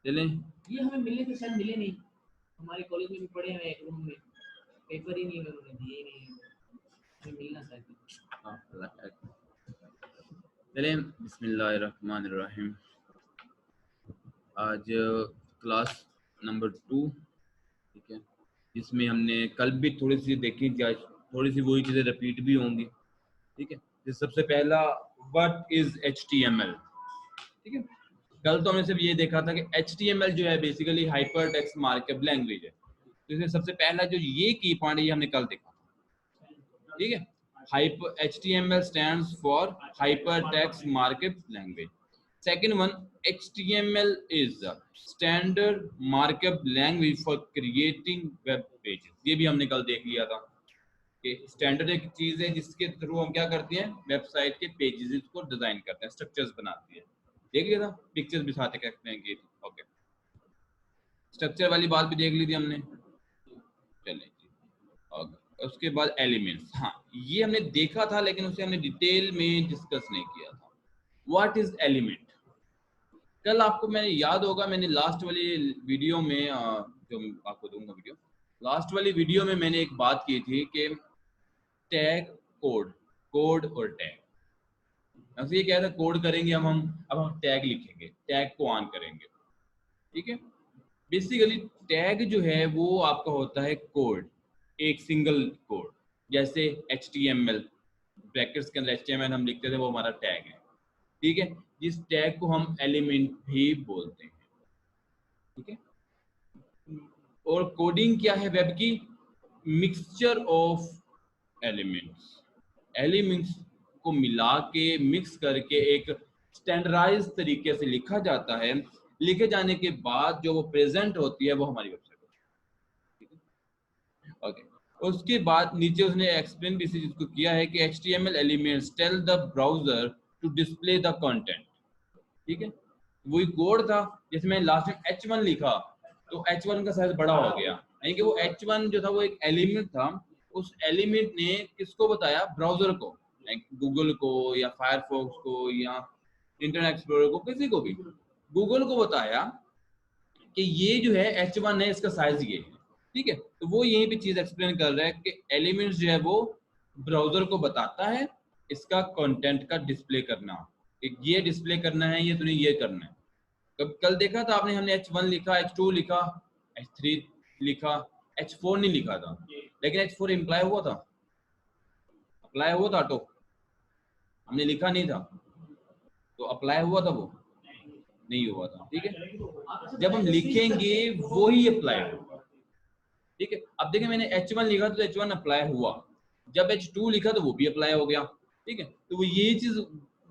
चलें। ये हमें मिलने के शायद मिले नहीं, हमारे कॉलेज में भी पढ़े हैं एक रूम में, पेपर ही नहीं है, उन्होंने दिए नहीं है, हमें मिलना चाहिए। चलें, बिस्मिल्लाहिर्रहमानिर्रहीम। आज क्लास नंबर 2, ठीक है, जिसमें हमने कल भी थोड़ी सी देखी थी, आज थोड़ी सी वही चीज़ें रिपीट भी होंगी, ठीक है। तो सबसे पहला, व्हाट इज HTML, ठीक है। कल तो हमने सिर्फ ये देखा था कि HTML जो है basically hyper text markup language है। तो इसमें सबसे पहला जो ये की पॉइंट है ये हमने कल देखा, ठीक है। HTML stands for hypertext markup language. Second one, HTML is a standard markup language for creating web pages. ये भी हमने कल देख लिया था कि स्टैंडर्ड एक चीज है जिसके थ्रू हम क्या करते हैं, वेबसाइट के पेजेस को डिजाइन करते हैं, स्ट्रक्चर्स बनाते हैं। देख लिया था, पिक्चर्स भी साथ एक्सप्लेन की थी। ओके, स्ट्रक्चर वाली बात भी देख ली थी हमने। चलिए जी, और उसके बाद एलिमेंट्स, हाँ ये हमने देखा था लेकिन उसे हमने डिटेल में डिस्कस नहीं किया था। व्हाट इज एलिमेंट, कल आपको मैंने याद होगा मैंने लास्ट वाली वीडियो में जो आपको दूंगा वीडियो, लास्ट वाली वीडियो में मैंने एक बात की थी कि टैग कोड, कोड और टैग, अब ये क्या था, कोड करेंगे हम अब हम टैग लिखेंगे, टैग को ऑन करेंगे, ठीक है। बेसिकली टैग जो है वो आपका होता है कोड, एक सिंगल कोड, जैसे HTML ब्रैकेट्स के अंदर HTML हम लिखते थे वो हमारा टैग है, ठीक है। जिस टैग को हम एलिमेंट भी बोलते हैं, ठीक है। और कोडिंग क्या है वेब की, मिक्सचर ऑफ एलिमेंट्स, एलिमेंट्स को मिला के मिक्स करके एक स्टैंडर्डाइज तरीके से लिखा जाता है, लिखे जाने के बाद जो वो प्रेजेंट होती है वो हमारी वेबसाइट होती है, ठीक है। ओके, उसके बाद नीचे उसने एक्सप्लेन भी इसी चीज को किया है कि HTML elements tell the browser to display the content, ठीक है। वही कोड था जिसमें लास्ट में H1 लिखा, तो H1 का साइज बड़ा हो गया, यानी कि वो H1 जो था वो एक एलिमेंट था, उस एलिमेंट ने किसको बताया, ब्राउजर को, गूगल को या फायरफॉक्स को या इंटरनेट एक्सप्लोरर को, किसी को भी, गूगल को बताया कि ये जो है H1 है, इसका साइज ये है, ठीक है। तो वो यहीं पे चीज एक्सप्लेन कर रहा है कि एलिमेंट्स जो है वो ब्राउजर को बताता है इसका कंटेंट का डिस्प्ले करना, कि ये डिस्प्ले करना है, ये तूने ये करना है। कल देखा था आपने, हमने H1 लिखा, H2 लिखा, H3 लिखा, H4 नहीं लिखा था, लेकिन H4 इम्प्लाई हुआ था, अप्लाई हुआ था, तो हमने लिखा नहीं था, तो अप्लाई हुआ था, वो नहीं हुआ था, ठीक है। जब हम लिखेंगे वो ही अप्लाई होगा, ठीक है। अब देखिए मैंने H1 लिखा तो H1 अप्लाई हुआ, जब H2 लिखा तो वो भी अप्लाई हो गया, ठीक है। तो वो ये चीज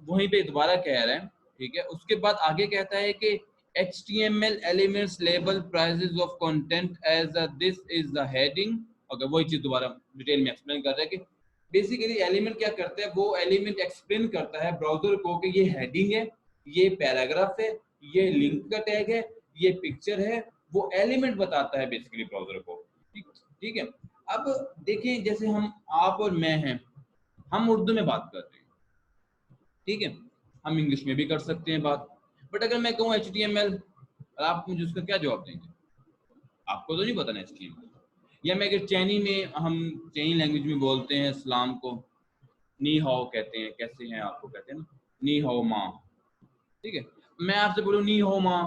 वहीं पे दोबारा कह रहा है, ठीक है। उसके बाद आगे कहता है कि HTML elements label prices of content as this is the heading। अगर वही चीज दोबारा डिटेल में एक्सप्लेन कर रहा है कि बेसिकली एलिमेंट क्या करता है, वो एलिमेंट एक्सप्लेन करता है ब्राउजर को कि ये हेडिंग है, ये पैराग्राफ है, ये लिंक का टैग है, ये पिक्चर है, वो एलिमेंट बताता है बेसिकली ब्राउजर को, ठीक है। अब देखें जैसे हम, आप और मैं हैं, हम उर्दू में बात कर रहे हैं, ठीक है, हम इंग्लिश में भी कर सकते हैं बात, बट अगर मैं कहूँ HTML, आप मुझे उसका क्या जवाब देंगे, आपको तो नहीं पता ना HTML। या मैं अगर चैनी में, हम चैनी लैंग्वेज में बोलते हैं सलाम को नी हाओ कहते हैं, कैसे हैं आपको कहते हैं ना, नी हाओ माँ, ठीक है। मैं आपसे बोलूँ नी हाओ माँ,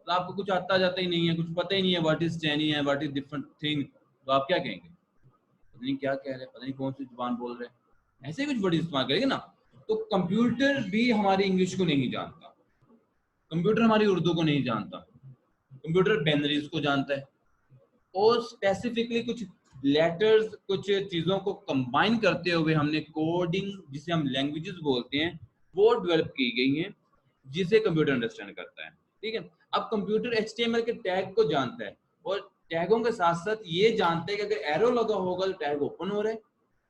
तो आपको कुछ आता जाता ही नहीं है, कुछ पता ही नहीं है व्हाट इज चैनी है, व्हाट इज डिफरेंट थिंग, तो आप क्या कहेंगे, पता नहीं क्या कह रहे हैं, पता नहीं कौन सी जुबान बोल रहे हैं, ऐसे कुछ वर्ड इस्तेमाल करेंगे ना। तो कंप्यूटर भी हमारी इंग्लिश को नहीं जानता, कंप्यूटर हमारी उर्दू को नहीं जानता, कंप्यूटर बैनरीज को जानता है, और स्पेसिफिकली कुछ लेटर्स, कुछ चीजों को कंबाइन करते हुए हमने कोडिंग, जिसे हम लैंग्वेजेस बोलते हैं, वो डेवलप की गई हैं, जिसे कंप्यूटर अंडरस्टैंड करता है, ठीक है। अब कंप्यूटर HTML के टैग को जानता है, और टैगों के साथ साथ ये जानता है कि अगर एरो लगा होगा तो टैग ओपन हो रहा है,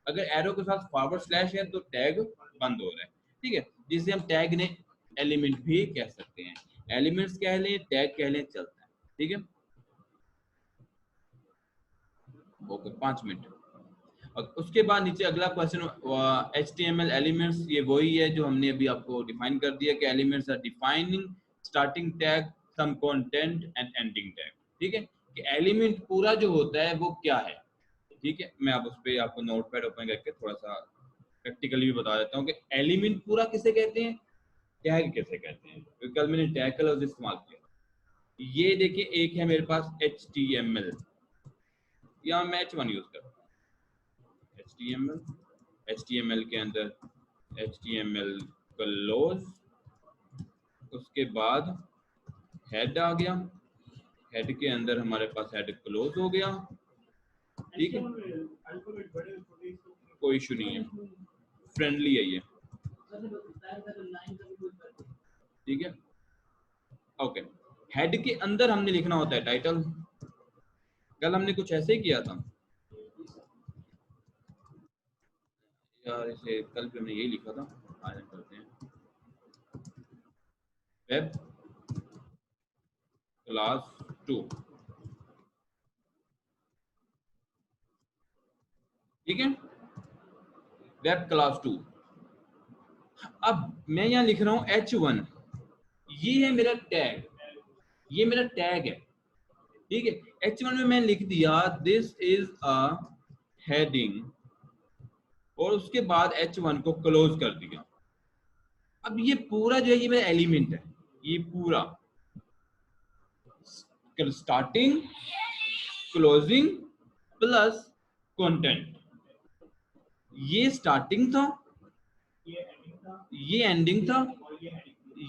अगर एरो के साथ फॉरवर्ड स्लैश है तो टैग बंद हो रहा है, ठीक है। जिसे हम टैग ने एलिमेंट भी कह सकते हैं, एलिमेंट्स कह लें, टैग कह लें, चलता है, ठीक है। Okay, 5 minute. और उसके बाद नीचे अगला क्वेश्चन, HTML एलिमेंट्स, ये वही है जो हमने अभी आपको डिफाइन कर दिया कि elements are defining starting tag some content and ending tag, ठीक है, कि एलिमेंट पूरा जो होता है वो क्या है, ठीक है। मैं अब उस पर आपको नोटपैड ओपन करके थोड़ा सा प्रैक्टिकली भी बता देता हूँ कि एलिमेंट पूरा किसे कहते हैं, टैग किसे कहते हैं, क्योंकि कल मैंने टैग का लफ्ज इस्तेमाल किया। ये देखिए एक है मेरे पास HTML, या मैं H1 यूज करता हूँ, HTML के अंदर HTML क्लोज, उसके बाद हेड आ गया, हेड के अंदर हमारे पास हेड क्लोज हो गया, ठीक है, कोई इशू नहीं है, फ्रेंडली है ये, ठीक है। ओके, हेड के अंदर हमने लिखना होता है टाइटल, कल हमने कुछ ऐसे ही किया था यार, इसे कल भी हमने यही लिखा था, आज हम करते हैं वेब क्लास 2, ठीक है, वेब क्लास 2। अब मैं यहाँ लिख रहा हूँ H1, ये है मेरा टैग, ये मेरा टैग है, ठीक है। H1 में मैं लिख दिया दिस इज अ हेडिंग, और उसके बाद H1 को क्लोज कर दिया। अब ये पूरा जो है ये मेरा एलिमेंट है, ये पूरा स्टार्टिंग क्लोजिंग प्लस कंटेंट, ये स्टार्टिंग था, ये एंडिंग था,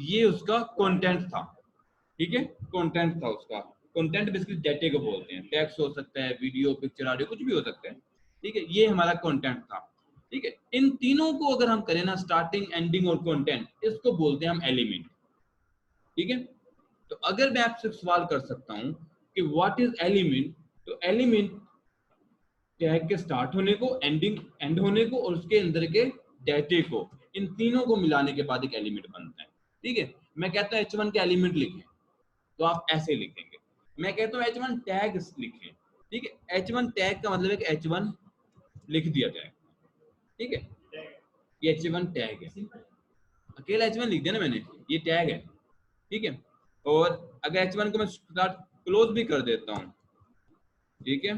ये उसका कंटेंट था, ठीक है, कंटेंट था उसका। कंटेंट बेसिकली डाटा को बोलते हैं, टेक्स्ट हो सकता है, वीडियो, पिक्चर, ऑडियो, कुछ भी हो सकता है, ठीक है, ये हमारा कंटेंट था, ठीक है। इन तीनों को अगर हम करें ना, स्टार्टिंग, एंडिंग और कंटेंट, इसको बोलते हैं हम एलिमेंट, ठीक है। तो अगर मैं आपसे सवाल कर सकता हूं कि व्हाट इज एलिमेंट, तो एलिमेंट टैग के स्टार्ट होने को, एंडिंग एंड होने को, और उसके अंदर के डाटे को, इन तीनों को मिलाने के बाद एक एलिमेंट बनता है, ठीक है। मैं कहता हूं H1 के एलिमेंट लिखें, तो आप ऐसे लिखेंगे। मैं कहता हूं H1 टैग लिखें, ठीक है, H1 टैग का मतलब है कि H1 लिख दिया टैग, ठीक है, ये H1 टैग है, अकेला H1 लिख दिया ना मैंने, ये टैग है, ठीक है। और अगर H1 को मैं स्टार्ट क्लोज भी कर देता हूं, ठीक है,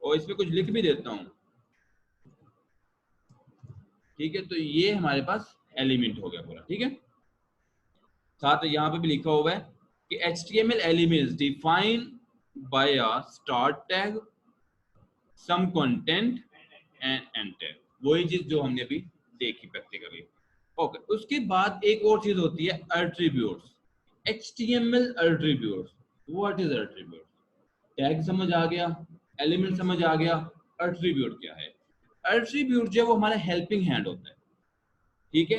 और इसमें कुछ लिख भी देता हूं, ठीक है, तो ये हमारे पास एलिमेंट हो गया पूरा, ठीक है। साथ यहाँ पे भी लिखा हुआ है कि HTML elements define by a start tag, some content and end tag, वही चीज जो हमने अभी देखी प्रैक्टिकली। ओके, उसके बाद एक और चीज होती है attributes, HTML attributes. What is attribute? Tag समझ आ गया, एलिमेंट समझ आ गया, एट्रीब्यूट क्या है? एट्रीब्यूट जो है वो हमारा हेल्पिंग हैंड होता है, ठीक है,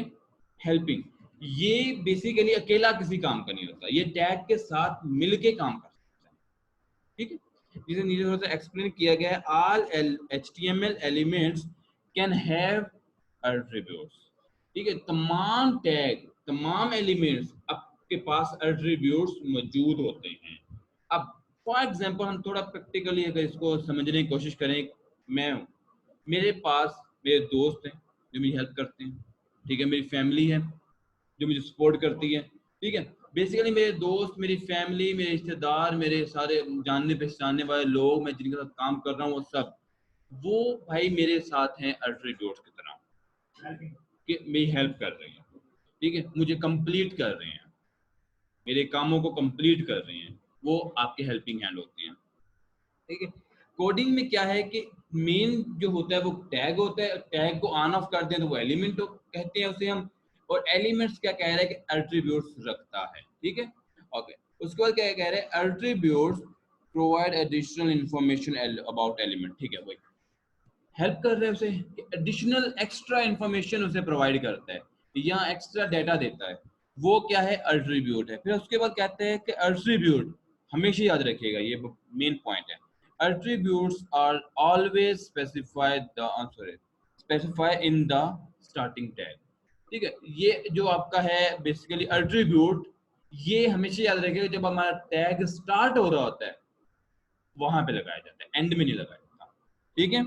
हेल्पिंग। ये बेसिकली अकेला किसी काम का नहीं होता, ये टैग के साथ मिलके काम कर सकता है, ठीक है। जिसे नीचे थोड़ा सा एक्सप्लेन किया गया है, all HTML elements can have attributes, ठीक है, तमाम टैग, तमाम एलिमेंट्स आपके पास एट्रीब्यूट्स मौजूद होते हैं। अब फॉर एग्जांपल हम थोड़ा प्रैक्टिकली अगर इसको समझने की कोशिश करें, मैं हूं, मेरे पास मेरे दोस्त हैं जो मेरी हेल्प करते हैं, ठीक है, मेरी फैमिली है जो मुझे सपोर्ट करती है, ठीक है। बेसिकली मेरे दोस्त, मेरी फैमिली, मेरे रिश्तेदार, मेरे सारे जानने पहचानने वाले लोग, मैं जिनके साथ काम कर रहा हूँ, वो सब, वो भाई मेरे साथ हैं एट्रीब्यूट्स की तरह, कि मेरी हेल्प कर रहे हैं, ठीक है, मुझे कंप्लीट कर रहे हैं, मेरे कामों को कंप्लीट कर रहे हैं, वो आपके हेल्पिंग हैंड होते हैं, ठीक है। कोडिंग में क्या है कि मेन जो होता है वो टैग होता है, टैग को ऑन ऑफ कर दें तो वो एलिमेंट कहते हैं उसे हम, और एलिमेंट्स क्या कह रहे हैं कि एट्रीब्यूट्स रखता है, ठीक है। ओके, उसके बाद क्या कह रहे हैं, attributes provide additional information about element, ठीक है, वही हेल्प कर रहे हैं उसे, एडिशनल एक्स्ट्रा इंफॉर्मेशन उसे प्रोवाइड करता है या एक्स्ट्रा डेटा देता है, वो क्या है, एट्रीब्यूट है। फिर उसके बाद कहते हैं कि एट्रीब्यूट, हमेशा याद रखिएगा ये मेन पॉइंट है, attributes are always specify in the starting tag, ठीक है। ये जो आपका है बेसिकली एट्रीब्यूट, ये हमेशा याद रखिएगा जब हमारा टैग स्टार्ट हो रहा होता है वहां पे लगाया जाता है, एंड में नहीं लगाया जाता, ठीक है।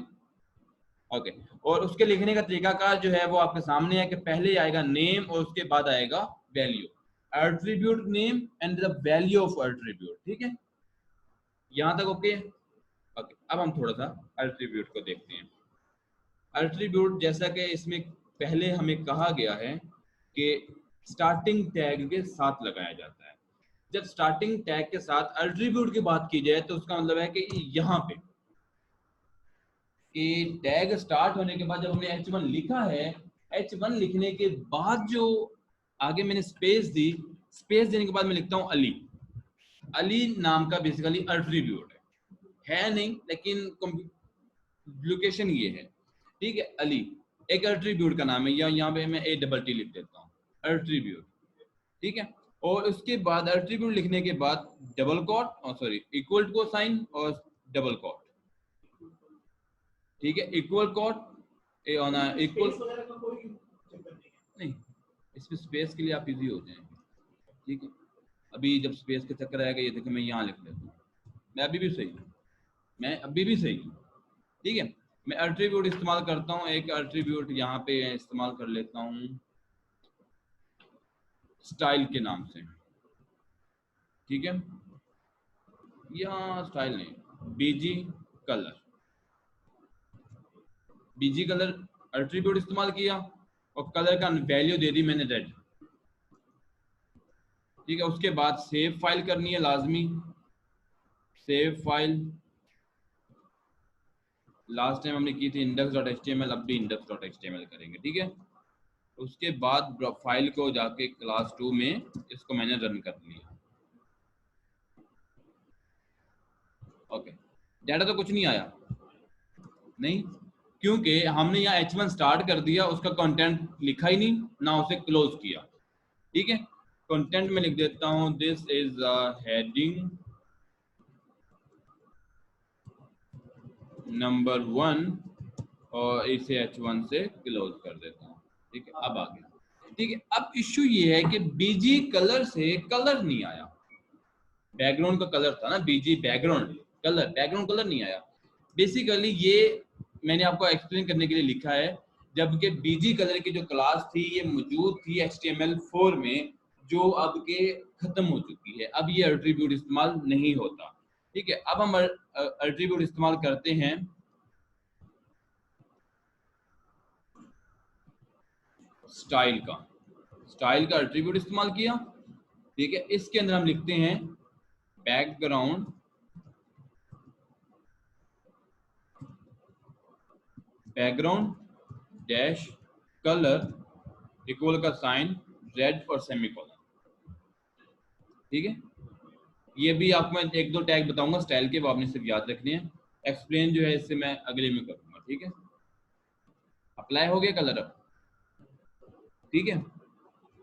ओके, और उसके लिखने का तरीकाकार जो है वो आपके सामने है कि पहले आएगा नेम और उसके बाद आएगा value. Attribute name and the value of attribute, ठीक है, यहां तक ओके। ओके, अब हम थोड़ा सा एट्रीब्यूट को देखते हैं। एट्रीब्यूट जैसा कि इसमें पहले हमें कहा गया है कि स्टार्टिंग टैग के साथ लगाया जाता है। जब स्टार्टिंग टैग के साथ एट्रीब्यूट की बात की जाए तो उसका मतलब है कि यहाँ पे कि टैग स्टार्ट होने के बाद जब हमने h1 लिखा है, h1 लिखने के बाद जो आगे मैंने स्पेस दी, स्पेस देने के बाद मैं लिखता हूँ अली। अली नाम का बेसिकली एट्रीब्यूट है नहीं, लेकिन लोकेशन ये है, ठीक है। अली एक एट्रीब्यूट का नाम है, या यहाँ पे मैं ATT लिख देता हूँ, एट्रीब्यूट, ठीक है। और उसके बाद एट्रीब्यूट लिखने के बाद डबल कोट और सॉरी इक्वल टू साइन और डबल कोट, ठीक है, इक्वल कोट इक्वल नहीं, इसमें स्पेस के लिए आप इजी होते हैं, ठीक है। अभी जब स्पेस का चक्कर आएगा, ये देखो मैं यहाँ लिख लेता हूँ, मैं अभी भी सही हूँ, मैं अभी भी सही हूँ, ठीक है। मैं एट्रीब्यूट इस्तेमाल करता हूँ, एक एट्रीब्यूट यहाँ पे इस्तेमाल कर लेता हूँ स्टाइल के नाम से, ठीक है, यहाँ स्टाइल नहीं, BG colour, BG colour attribute इस्तेमाल किया और कलर का वैल्यू दे दी मैंने रेड, ठीक है। उसके बाद सेव फाइल करनी है लाजमी, सेव फाइल लास्ट टाइम हमने की थी index.html, अब भी index.html करेंगे, ठीक है। उसके बाद फाइल को जाके क्लास 2 में इसको मैंने रन कर लिया, ओके। डाटा तो कुछ नहीं आया, नहीं, क्योंकि हमने यहाँ h1 स्टार्ट कर दिया, उसका कंटेंट लिखा ही नहीं ना, उसे क्लोज किया, ठीक है। कंटेंट में लिख देता हूँ दिस इज हेडिंग नंबर 1 और इसे h1 से क्लोज कर देता हूँ, ठीक है। अब आ गया, ठीक है। अब इश्यू ये है कि बीजी कलर से कलर नहीं आया, बैकग्राउंड का कलर था ना बीजी बैकग्राउंड कलर, बैकग्राउंड कलर नहीं आया। बेसिकली ये मैंने आपको एक्सप्लेन करने के लिए लिखा है, जबकि बीजी कलर की जो क्लास थी ये मौजूद थी HTML4 में, जो अब के खत्म हो चुकी है, अब ये एट्रीब्यूट इस्तेमाल नहीं होता, ठीक है। अब हम एट्रीब्यूट इस्तेमाल करते हैं स्टाइल का, स्टाइल का एट्रीब्यूट इस्तेमाल किया, ठीक है। इसके अंदर हम लिखते हैं बैकग्राउंड डैश कलर इक्वल का साइन रेड और सेमीकोलन, ठीक है। ये भी आपको मैं एक दो टैग बताऊंगा स्टाइल के, वो आपने सिर्फ याद रखने हैं, एक्सप्लेन जो है इससे मैं अगले में करूंगा, ठीक है। अप्लाई हो गया कलर अब, ठीक है।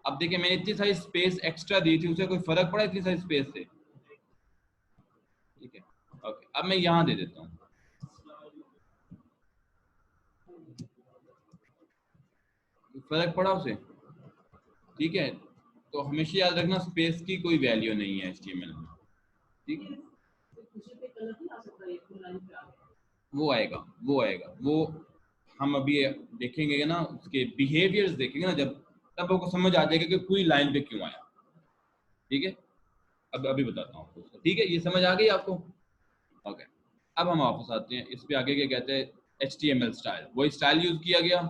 अब देखिए मैंने इतनी सारी स्पेस एक्स्ट्रा दी थी, उसे कोई फर्क पड़ा इतनी सारी स्पेस से, ठीक है, ओके। अब मैं यहाँ दे देता हूँ, फर्क पड़ा उसे, ठीक है। तो हमेशा याद रखना स्पेस की कोई वैल्यू नहीं है HTML में, ठीक है। वो आएगा, वो आएगा, वो हम अभी देखेंगे ना, उसके बिहेवियर्स देखेंगे ना जब, तब आपको समझ आ जाएगा कि कोई लाइन पे क्यों आया, ठीक है। अब अभी बताता हूँ आपको, ठीक है, ये समझ आ गई आपको, ओके। अब हम वापस आते हैं इस पे, आगे क्या कहते हैं HTML स्टाइल, वही स्टाइल यूज किया गया,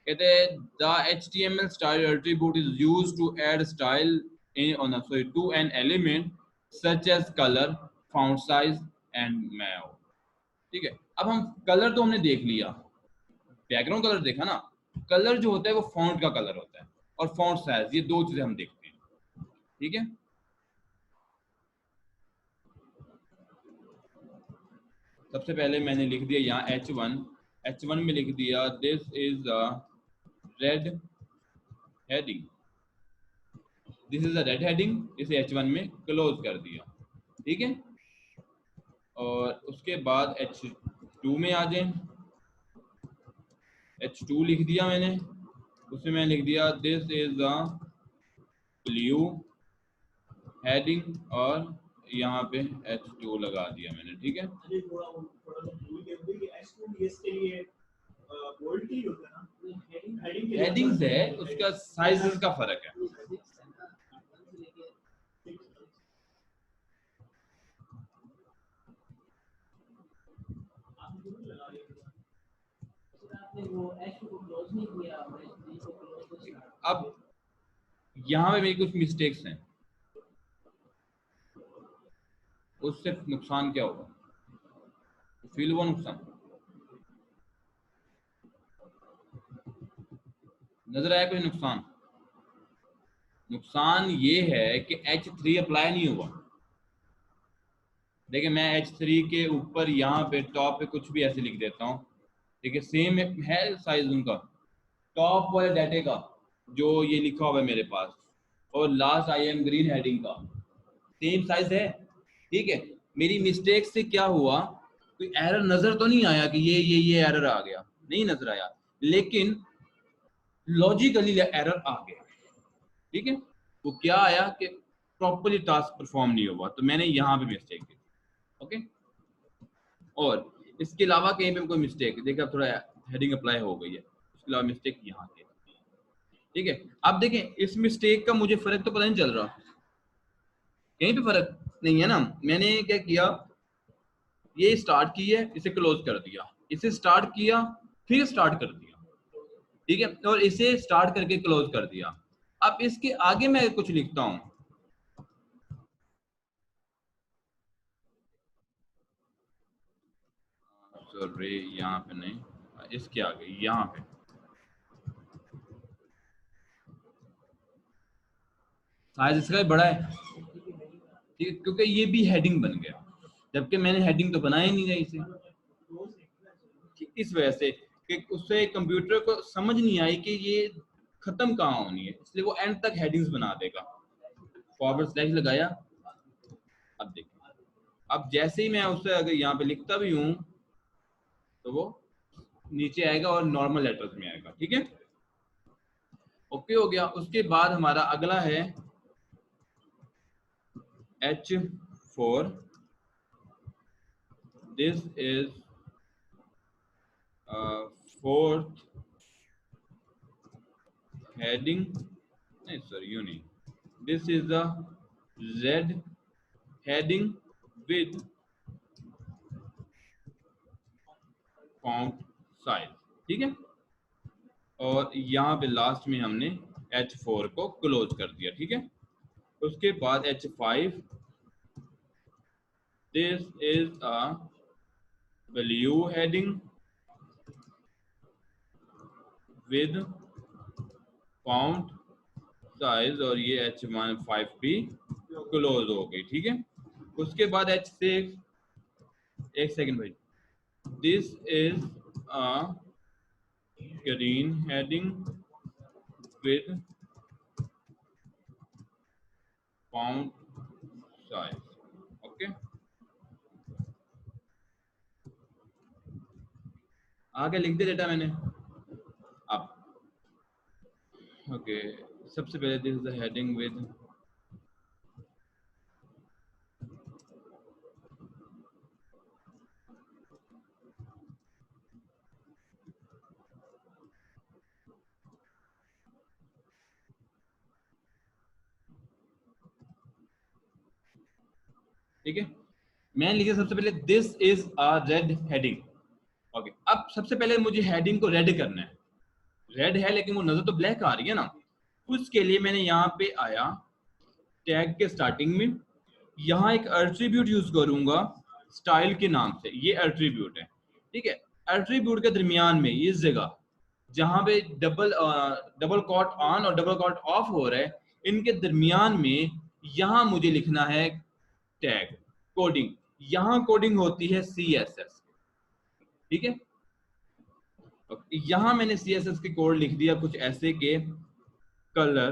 कहते हैं the HTML style attribute is used to add style to an element such as colour, font size and mauve, ठीक है। अब हम कलर तो हमने देख लिया, बैकग्राउंड कलर देखा ना, कलर जो होता है वो फॉन्ट का कलर होता है और फॉन्ट साइज, ये दो चीजें हम देखते हैं, ठीक है। सबसे पहले मैंने लिख दिया यहाँ h1 में लिख दिया this is red heading, this is a red heading, इसे h1 में क्लोज कर दिया, ठीक है। और उसके बाद h2 में आ जाए, h2 लिख दिया मैंने, उसमें मैं लिख दिया this is a blue heading और यहाँ पे h2 लगा दिया मैंने, ठीक है। हेडिंग्स है, उसका साइजेस का फर्क है, वो H2 को क्लोज नहीं किया और H3 को क्लोज को स्टार्ट। अब यहाँ पे मेरी कुछ मिस्टेक्स हैं, उससे नुकसान क्या होगा, फील हुआ नुकसान, नजर आया कोई नुकसान? नुकसान ये है कि H3 अप्लाई नहीं हुआ। देखिए मैं H3 के ऊपर यहाँ पे टॉप पे कुछ भी ऐसे लिख देता हूँ, ठीक है, सेम है साइज उनका, टॉप वाले डाटे का जो ये लिखा हुआ है मेरे पास, और last I am green heading का सेम साइज है, ठीक है। मेरी मिस्टेक से क्या हुआ, कोई एरर नजर तो नहीं आया कि ये एरर आ गया, नहीं नजर आया, लेकिन लॉजिकली एरर आ गया, ठीक है। वो क्या आया कि प्रॉपर्ली टास्क परफॉर्म नहीं हुआ, तो मैंने यहाँ पे मिस्टेक की, ओके। और इसके अलावा कहीं पे कोई मिस्टेक, देखिए अब थोड़ा हेडिंग अप्लाई हो गई है, इसके अलावा मिस्टेक यहाँ की, ठीक है। अब देखें इस मिस्टेक का मुझे फर्क तो पता नहीं चल रहा, कहीं पे फर्क नहीं है ना। मैंने क्या किया, ये स्टार्ट की है, इसे क्लोज कर दिया, इसे स्टार्ट किया फिर स्टार्ट कर दिया, ठीक है, और इसे स्टार्ट करके क्लोज कर दिया। अब इसके आगे मैं कुछ लिखता हूं, सॉरी यहाँ पे नहीं, इसके आगे यहाँ पे, साइज इसका भी बड़ा है, ठीक है, क्योंकि ये भी हेडिंग बन गया, जबकि मैंने हेडिंग तो बनाया ही नहीं है इसे, इस वजह से कि उससे कंप्यूटर को समझ नहीं आई कि ये खत्म कहाँ होनी है, इसलिए वो एंड तक हेडिंग्स बना देगा। फॉरवर्ड स्लैश लगाया, अब देखिए, अब जैसे ही मैं उसे अगर यहाँ पे लिखता भी हूँ तो वो नीचे आएगा और नॉर्मल लेटर्स में आएगा, ठीक है, ओके हो गया। उसके बाद हमारा अगला है H4, this is fourth heading, नहीं सॉरी यू नहीं, this is the red heading with font size, ठीक है, और यहाँ पे लास्ट में हमने H4 को क्लोज कर दिया, ठीक है। उसके बाद H5, this is a blue heading with font size, और ये H15 भी क्लोज हो गई, ठीक है। उसके बाद H6, एक सेकेंड भाई, this is a green heading with font size, okay. आगे लिख दिया डेटा मैंने। अब ओके, सबसे पहले this is the heading with, ठीक है, मैं लिखा सबसे पहले this is a red heading, okay. अब सबसे पहले मुझे हेडिंग को रेड करना है, रेड है लेकिन वो नजर तो ब्लैक आ रही है ना, उसके लिए मैंने यहाँ पे आया टैग के स्टार्टिंग में, यहाँ एक एट्रीब्यूट यूज करूंगा स्टाइल के नाम से, ये एट्रीब्यूट है, ठीक है। एट्रीब्यूट के दरमियान में इस जगह जहां पे डबल कॉट ऑन और डबल कॉट ऑफ हो रहा है, इनके दरमियान में यहाँ मुझे लिखना है टैग कोडिंग, यहाँ कोडिंग होती है CSS, ठीक है। यहाँ मैंने CSS के कोड लिख दिया कुछ ऐसे के colour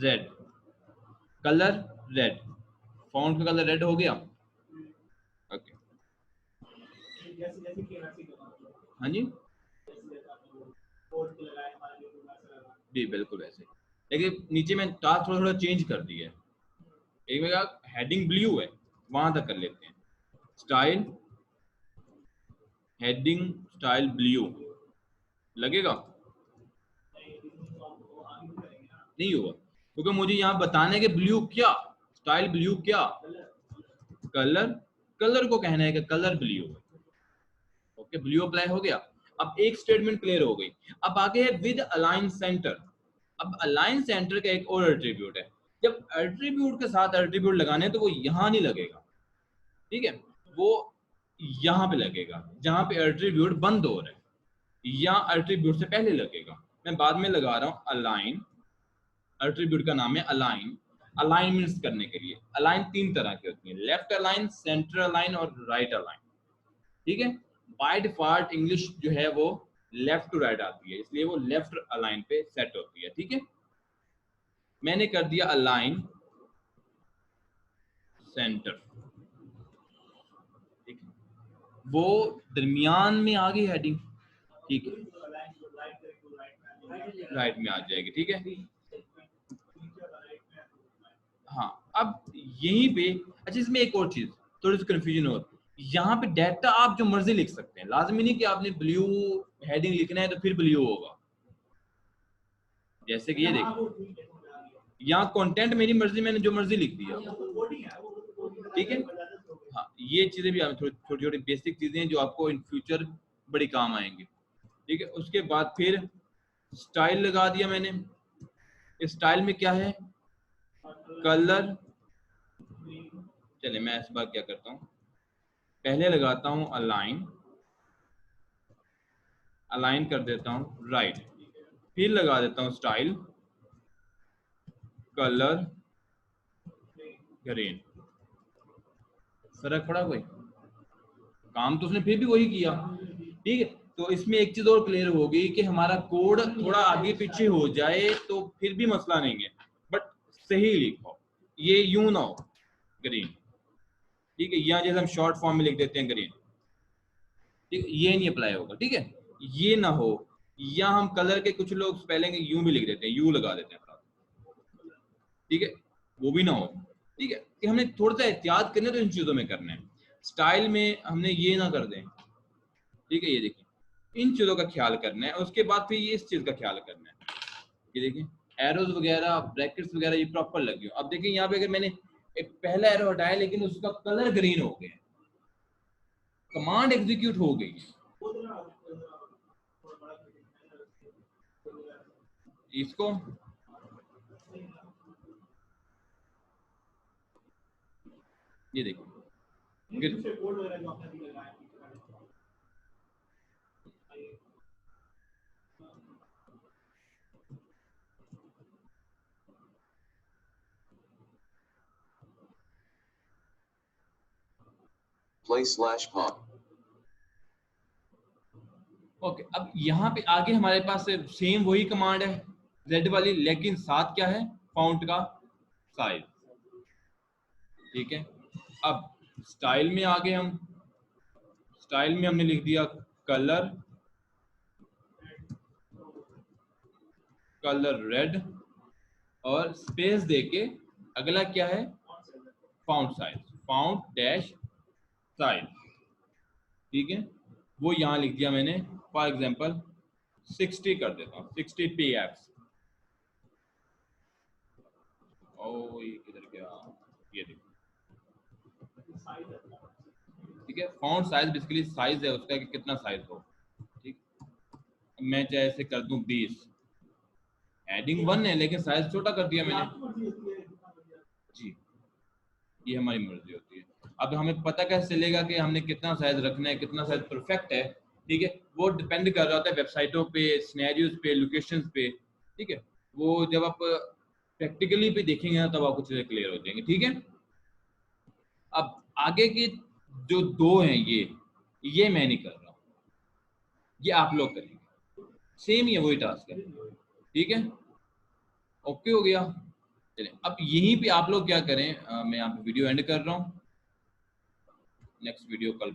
red, colour red, font का कलर रेड हो गया, ओके, हाँ जी जी बिल्कुल वैसे, लेकिन नीचे में टास्क थोड़ा थोड़ा चेंज कर दिया है, एक जगह हेडिंग ब्लू है वहां तक कर लेते हैं, स्टाइल हेडिंग स्टाइल ब्लू लगेगा, नहीं हुआ, क्योंकि मुझे यहाँ बताने के ब्लू क्या, स्टाइल ब्लू क्या, कलर, कलर को कहना है कि colour blue, okay, blue apply हो गया। अब एक स्टेटमेंट क्लियर हो गई। अब आगे है विद अलाइन सेंटर। अब अलाइन सेंटर का एक और एट्रीब्यूट है, जब एट्रीब्यूट के साथ एट्रीब्यूट लगाने तो वो यहाँ नहीं लगेगा, ठीक है, वो यहाँ पे लगेगा जहां पे एट्रीब्यूट बंद हो रहा है, या एट्रीब्यूट से पहले लगेगा। मैं बाद में लगा रहा हूँ अलाइन, एट्रीब्यूट का नाम है अलाइन। अलाइनमेंट्स करने के लिए अलाइन 3 तरह की होती है, लेफ्ट अलाइन, सेंटर अलाइन और राइट अलाइन, ठीक है। बाय डिफॉल्ट इंग्लिश जो है वो लेफ्ट टू राइट आती है, इसलिए वो लेफ्ट अलाइन पे सेट होती है, ठीक है। मैंने कर दिया अलाइन सेंटर, ठीक है, वो दरमियान में आ गई हेडिंग, ठीक है, राइट में आ जाएगी, ठीक है। हाँ, अब यहीं पे अच्छा इसमें एक और चीज थोड़ी सी कंफ्यूजन हो, यहाँ पे डाटा आप जो मर्जी लिख सकते हैं, लाजमी नहीं कि आपने ब्लू हेडिंग लिखना है तो फिर ब्लू होगा। जैसे कि ये देखिए, यहाँ कंटेंट मेरी मर्जी, मैंने जो मर्जी लिख दिया, ठीक है। हाँ, ये चीजें भी छोटी छोटी बेसिक चीजें हैं जो आपको इन फ्यूचर बड़ी काम आएंगी, ठीक है। उसके बाद फिर स्टाइल लगा दिया मैंने। इस स्टाइल में क्या है, कलर। चले मैं इस बार क्या करता हूँ, पहले लगाता हूँ अलाइन, अलाइन कर देता हूँ राइट, फिर लगा देता हूँ स्टाइल, कलर ग्रीन। फर्क पड़ा कोई? काम तो उसने फिर भी वही किया, ठीक है। तो इसमें एक चीज और क्लियर होगी कि हमारा कोड थोड़ा आगे पीछे हो जाए तो फिर भी मसला नहीं है, बट सही लिखो, ये यूं ना हो ग्रीन, ठीक है, या जैसे हम शॉर्ट फॉर्म में लिख देते हैं ग्रीन, ठीक है, ये नहीं अप्लाई होगा, ठीक है, ये ना हो। या हम कलर के कुछ लोग स्पेलिंग यू भी लिख देते हैं, यू लगा देते हैं, ठीक है, वो भी ना हो, ठीक है, कि हमने थोड़ा सा एहतियात करना तो इन चीजों में करना है। स्टाइल में हमने ये ना कर दें, ठीक है, ये देखिए इन चीजों का ख्याल करना है। उसके बाद फिर ये इस चीज का ख्याल करना है, ये देखिए एरोज वगैरह ब्रैकेट्स वगैरह ये प्रॉपर लगे हो। अब देखिए यहाँ पे अगर मैंने एक पहला एरो हटाया लेकिन उसका कलर ग्रीन हो गया, कमांड एग्जीक्यूट हो गई, इसको ये देखिए play/pop। ओके। अब यहाँ पे आगे हमारे पास सेम वही कमांड है जेड वाली, लेकिन साथ क्या है, फॉन्ट का साइज, ठीक है। अब स्टाइल में आगे हम स्टाइल में हमने लिख दिया कलर, कलर रेड, और स्पेस देके अगला क्या है, fount size, fount dash size, ठीक है, वो यहां लिख दिया मैंने, फॉर एग्जांपल 60 कर देता हूँ, 60 px। ओ ये किधर गया, ये देखो, ठीक है। फाउंट साइज बेसिकली साइज है उसका कि कितना साइज हो, ठीक। मैं चाहे इसे कर दूं 20, हेडिंग 1 है लेकिन साइज छोटा कर दिया मैंने जी, ये हमारी मर्जी होती है। अब हमें पता कैसे चलेगा कि हमने कितना साइज रखना है, कितना साइज परफेक्ट है, ठीक है, वो डिपेंड कर रहा होता है वेबसाइटों पे, सिनेरियोज पे, लोकेशंस पे, ठीक है। वो जब आप प्रैक्टिकली पे देखेंगे ना तब आपको चीजें क्लियर हो जाएंगी, ठीक है। अब आगे के जो दो हैं ये मैं नहीं कर रहा हूँ, ये आप लोग करेंगे, सेम ही है, वही टास्क है, ठीक है। ओके हो गया। चलिए अब यहीं पे आप लोग क्या करें, मैं यहाँ पे वीडियो एंड कर रहा हूँ, नेक्स्ट वीडियो कल